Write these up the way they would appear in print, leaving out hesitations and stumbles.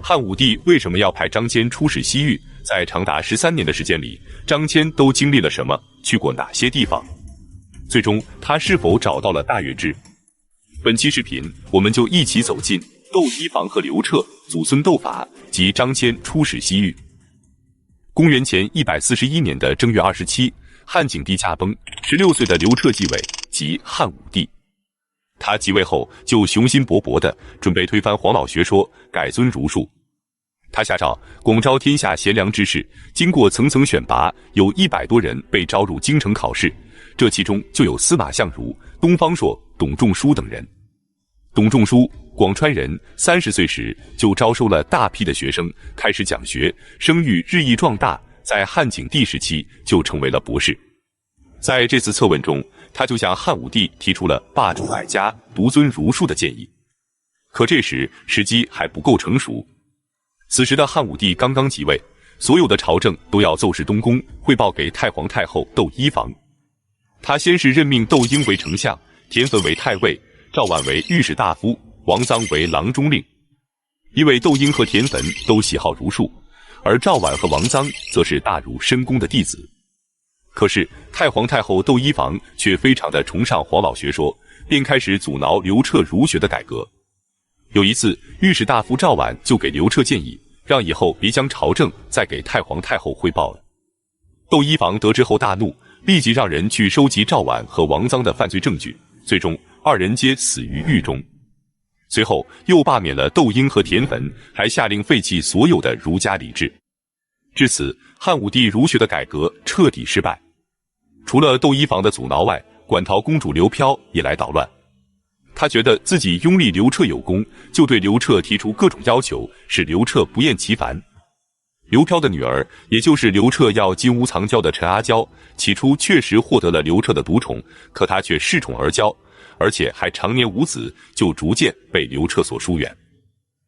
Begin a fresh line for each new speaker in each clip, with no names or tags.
汉武帝为什么要派张骞出使西域？在长达13年的时间里，张骞都经历了什么？去过哪些地方？最终，他是否找到了大月支？本期视频，我们就一起走进窦漪房和刘彻、祖孙斗法及张骞出使西域。公元前141年的正月27，汉景帝驾崩，16岁的刘彻继位，即汉武帝。他即位后就雄心勃勃地准备推翻黄老学说，改尊儒术。他下诏广招天下贤良之士，经过层层选拔，有100多人被招入京城考试，这其中就有司马相如、东方朔、董仲舒等人。董仲舒，广川人，30岁时就招收了大批的学生，开始讲学，声誉日益壮大，在汉景帝时期就成为了博士。在这次测问中，他就向汉武帝提出了罢黜百家、独尊儒术的建议。可这时时机还不够成熟。此时的汉武帝刚刚即位，所有的朝政都要奏事东宫，汇报给太皇太后窦漪房。他先是任命窦婴为丞相，田汾为太尉，赵绾为御史大夫，王臧为郎中令。因为窦婴和田汾都喜好儒术，而赵绾和王臧则是大儒申公的弟子。可是太皇太后窦漪房却非常的崇尚黄老学说，便开始阻挠刘彻儒学的改革。有一次，御史大夫赵绾就给刘彻建议，让以后别将朝政再给太皇太后汇报了。窦漪房得知后大怒，立即让人去收集赵绾和王臧的犯罪证据，最终2人皆死于狱中。随后又罢免了窦婴和田汾，还下令废弃所有的儒家礼制。至此，汉武帝儒学的改革彻底失败。除了窦漪房的阻挠外，馆陶公主刘飘也来捣乱。他觉得自己拥立刘彻有功，就对刘彻提出各种要求，使刘彻不厌其烦。刘飘的女儿，也就是刘彻要金屋藏娇的陈阿娇，起初确实获得了刘彻的独宠，可她却恃宠而骄，而且还常年无子，就逐渐被刘彻所疏远。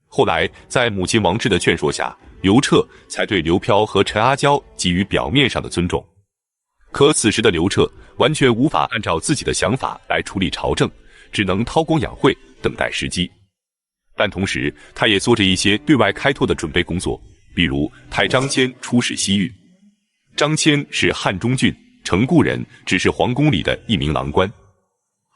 后来在母亲王氏的劝说下，刘彻才对刘飘和陈阿娇给予表面上的尊重。可此时的刘彻完全无法按照自己的想法来处理朝政，只能韬光养晦，等待时机。但同时他也做着一些对外开拓的准备工作，比如派张骞出使西域。张骞是汉中郡成固人，只是皇宫里的一名郎官。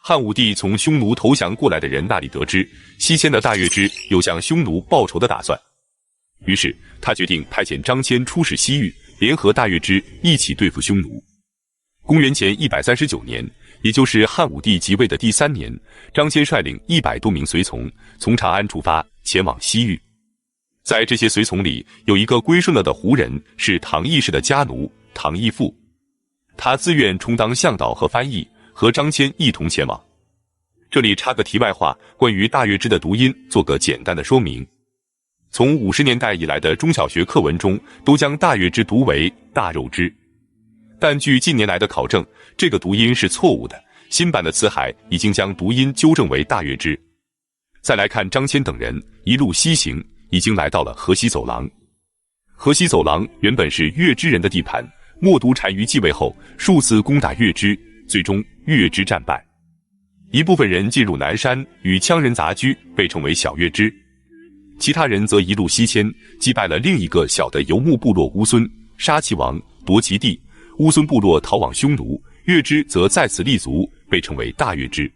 汉武帝从匈奴投降过来的人那里得知，西迁的大月支有向匈奴报仇的打算，于是他决定派遣张骞出使西域，联合大月支一起对付匈奴。公元前139年，也就是汉武帝即位的第3年，张骞率领100多名随从从长安出发，前往西域。在这些随从里，有一个归顺了的胡人，是唐义氏的家奴唐义父，他自愿充当向导和翻译，和张骞一同前往。这里插个题外话，关于大月支的读音做个简单的说明。从50年代以来的中小学课文中，都将大月支读为大肉支。但据近年来的考证，这个读音是错误的，新版的辞海已经将读音纠正为大月支。再来看张骞等人一路西行，已经来到了河西走廊。河西走廊原本是月支人的地盘，冒顿单于继位后数次攻打月支，最终月支战败。一部分人进入南山与羌人杂居，被称为小月支，其他人则一路西迁，击败了另一个小的游牧部落乌孙，杀其王，夺其地。乌孙部落逃往匈奴，月支则在此立足，被称为大月支。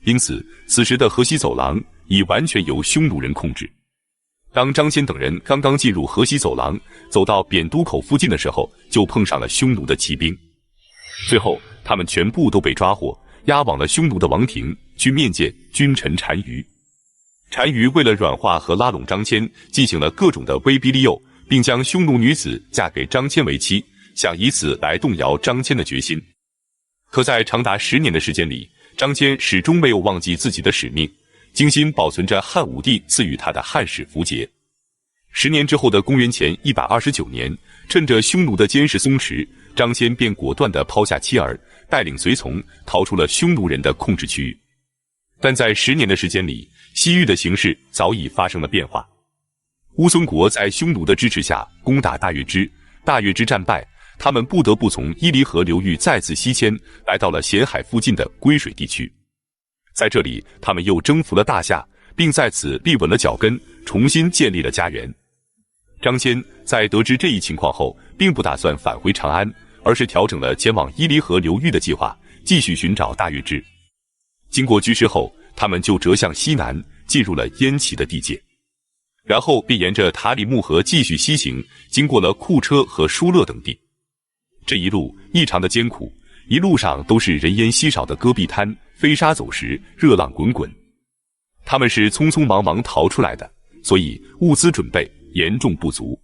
因此，此时的河西走廊已完全由匈奴人控制。当张骞等人刚刚进入河西走廊，走到扁都口附近的时候，就碰上了匈奴的骑兵。最后，他们全部都被抓获，押往了匈奴的王庭，去面见君臣单于。单于为了软化和拉拢张骞，进行了各种的威逼利诱，并将匈奴女子嫁给张骞为妻，想以此来动摇张骞的决心。可在长达10年的时间里，张骞始终没有忘记自己的使命，精心保存着汉武帝赐予他的汉史符节。10年之后的公元前129年，趁着匈奴的监视松弛，张骞便果断地抛下妻儿，带领随从逃出了匈奴人的控制区域。但在10年的时间里，西域的形势早已发生了变化。乌孙国在匈奴的支持下攻打大月支，大月支战败，他们不得不从伊犁河流域再次西迁，来到了咸海附近的归水地区。在这里，他们又征服了大夏，并在此立稳了脚跟，重新建立了家园。张骞在得知这一情况后，并不打算返回长安，而是调整了前往伊犁河流域的计划，继续寻找大月支。经过居师后，他们就折向西南，进入了燕齐的地界，然后便沿着塔里木河继续西行，经过了库车和疏勒等地。这一路异常的艰苦，一路上都是人烟稀少的戈壁滩，飞沙走石，热浪滚滚。他们是匆匆忙忙逃出来的，所以物资准备严重不足，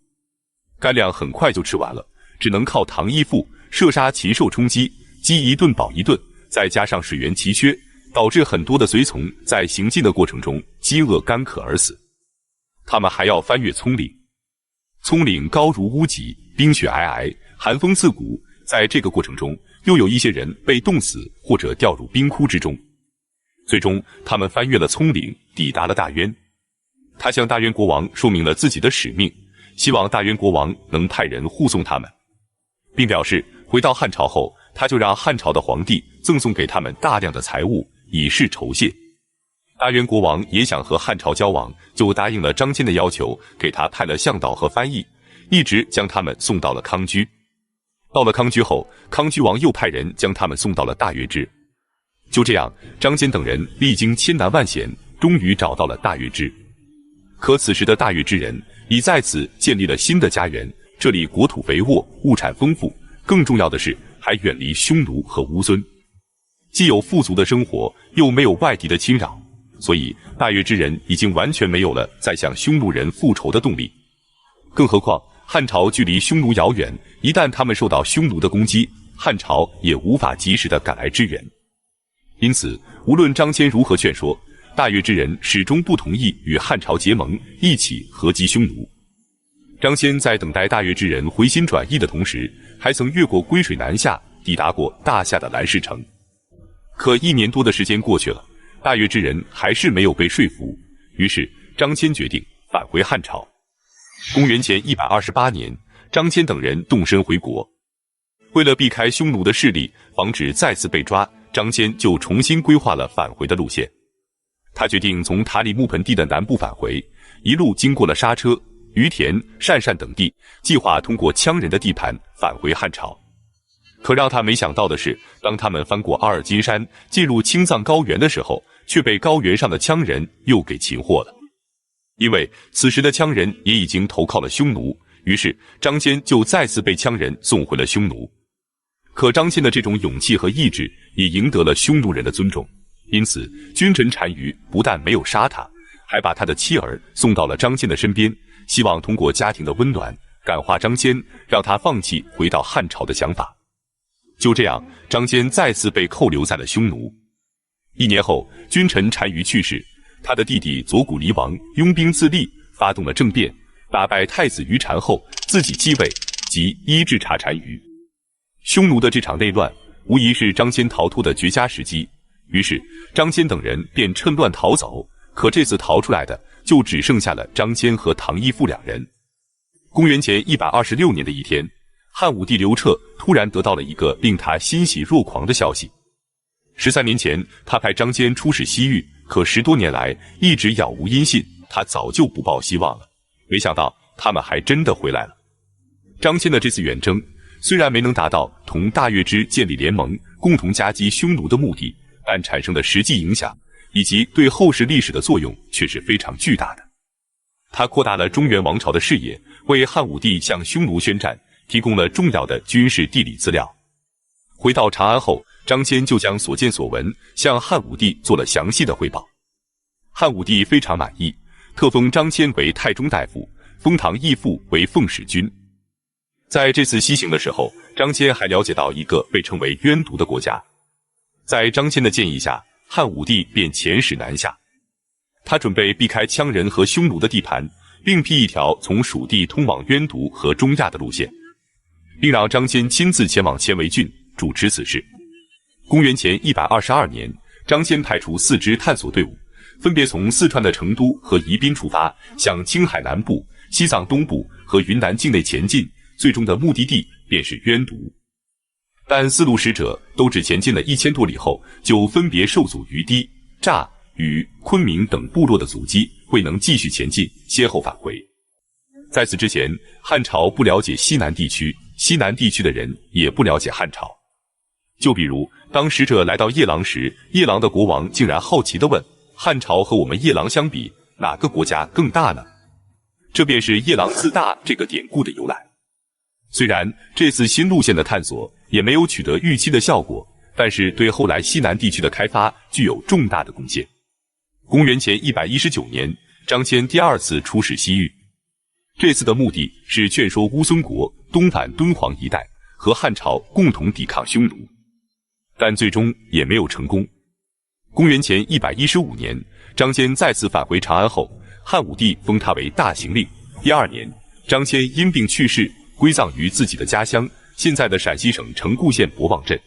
干粮很快就吃完了，只能靠唐义父射杀禽兽充饥，饥一顿饱一顿，再加上水源奇缺，导致很多的随从在行进的过程中饥饿干渴而死。他们还要翻越葱岭，葱岭高如屋脊，冰雪皑皑，寒风刺骨，在这个过程中又有一些人被冻死或者掉入冰窟之中。最终他们翻越了葱岭，抵达了大渊。他向大渊国王说明了自己的使命，希望大渊国王能派人护送他们，并表示回到汉朝后，他就让汉朝的皇帝赠送给他们大量的财物，以示酬谢。大渊国王也想和汉朝交往，就答应了张骞的要求，给他派了向导和翻译，一直将他们送到了康居。到了康居后，康居王又派人将他们送到了大月支。就这样，张骞等人历经千难万险，终于找到了大月支。可此时的大月支人已在此建立了新的家园，这里国土肥沃，物产丰富，更重要的是还远离匈奴和乌孙，既有富足的生活，又没有外敌的侵扰，所以大月支人已经完全没有了再向匈奴人复仇的动力。更何况汉朝距离匈奴遥远，一旦他们受到匈奴的攻击，汉朝也无法及时的赶来支援。因此无论张骞如何劝说，大月支人始终不同意与汉朝结盟，一起合击匈奴。张骞在等待大月支人回心转意的同时，还曾越过归水南下，抵达过大夏的兰氏城。可1年多的时间过去了，大月支人还是没有被说服，于是张骞决定返回汉朝。公元前128年，张骞等人动身回国。为了避开匈奴的势力，防止再次被抓，张骞就重新规划了返回的路线。他决定从塔里木盆地的南部返回，一路经过了沙车、于田、鄯善等地，计划通过羌人的地盘返回汉朝。可让他没想到的是，当他们翻过阿尔金山，进入青藏高原的时候，却被高原上的羌人又给擒获了。因为此时的羌人也已经投靠了匈奴，于是张骞就再次被羌人送回了匈奴。可张骞的这种勇气和意志也赢得了匈奴人的尊重，因此君臣单于不但没有杀他，还把他的妻儿送到了张骞的身边，希望通过家庭的温暖感化张骞，让他放弃回到汉朝的想法。就这样，张骞再次被扣留在了匈奴。1年后，君臣单于去世，他的弟弟左谷离王拥兵自立，发动了政变，打败太子于禅后，自己继位，即医治察单于。匈奴的这场内乱无疑是张骞逃脱的绝佳时机，于是张骞等人便趁乱逃走，可这次逃出来的就只剩下了张骞和唐义父2人。公元前126年的一天，汉武帝刘彻突然得到了一个令他欣喜若狂的消息。13年前他派张骞出使西域，可10多年来一直杳无音信，他早就不抱希望了。没想到他们还真的回来了。张骞的这次远征虽然没能达到同大月支建立联盟，共同夹击匈奴的目的，但产生的实际影响以及对后世历史的作用却是非常巨大的。他扩大了中原王朝的视野，为汉武帝向匈奴宣战提供了重要的军事地理资料。回到长安后，张骞就将所见所闻向汉武帝做了详细的汇报。汉武帝非常满意，特封张骞为太中大夫，封唐义父为奉使君。在这次西行的时候，张骞还了解到一个被称为渊渎的国家。在张骞的建议下，汉武帝便遣使南下。他准备避开羌人和匈奴的地盘，另辟一条从蜀地通往渊渎和中亚的路线，并让张骞亲自前往犍为郡主持此事。公元前122年，张骞派出4支探索队伍，分别从四川的成都和宜宾出发，向青海南部、西藏东部和云南境内前进，最终的目的地便是渊渎。但4路使者都只前进了1000多里后，就分别受阻于氐、乍、与昆明等部落的阻击未能继续前进，先后返回。在此之前，汉朝不了解西南地区，西南地区的人也不了解汉朝。就比如，当使者来到夜郎时，夜郎的国王竟然好奇地问：汉朝和我们夜郎相比，哪个国家更大呢？这便是夜郎自大这个典故的由来。虽然这次新路线的探索也没有取得预期的效果，但是对后来西南地区的开发具有重大的贡献。公元前119年，张骞第二次出使西域，这次的目的是劝说乌孙国东返敦煌一带，和汉朝共同抵抗匈奴，但最终也没有成功。公元前115年，张骞再次返回长安后，汉武帝封他为大行令。第二年，张骞因病去世，归葬于自己的家乡，现在的陕西省城固县博望镇。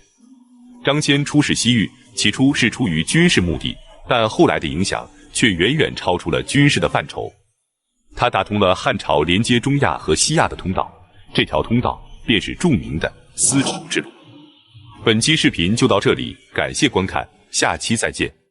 张骞出使西域，起初是出于军事目的，但后来的影响却远远超出了军事的范畴。他打通了汉朝连接中亚和西亚的通道，这条通道便是著名的丝绸之路。本期视频就到这里，感谢观看，下期再见。